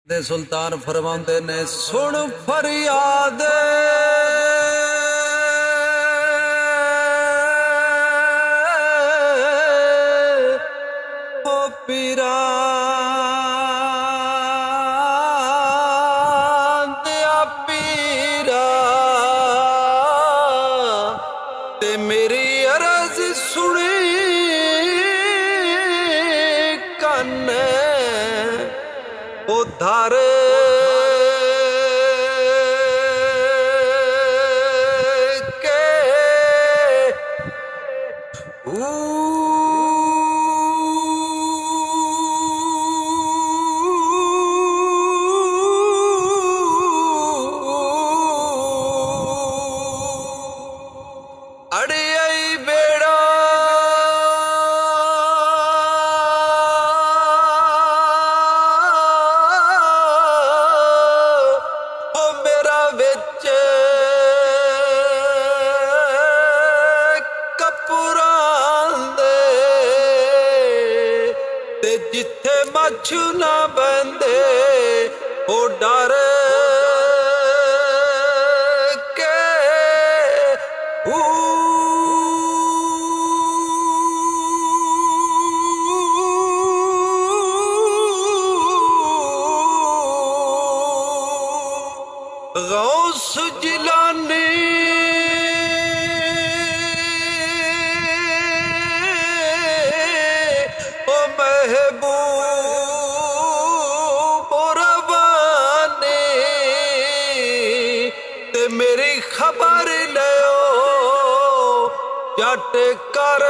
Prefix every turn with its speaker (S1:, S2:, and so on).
S1: दे सुल्तान फरमाते ने सुन फरियाद ओ पीरा दिया पीरा ते मेरी अरज सुनी कन उधार के अड़े आई बेड़ा जिथे मच्छू ना बंदे ओ डर के गौस जिलानी ओ महबूब रबानी ते मेरी खबर लियो जट कर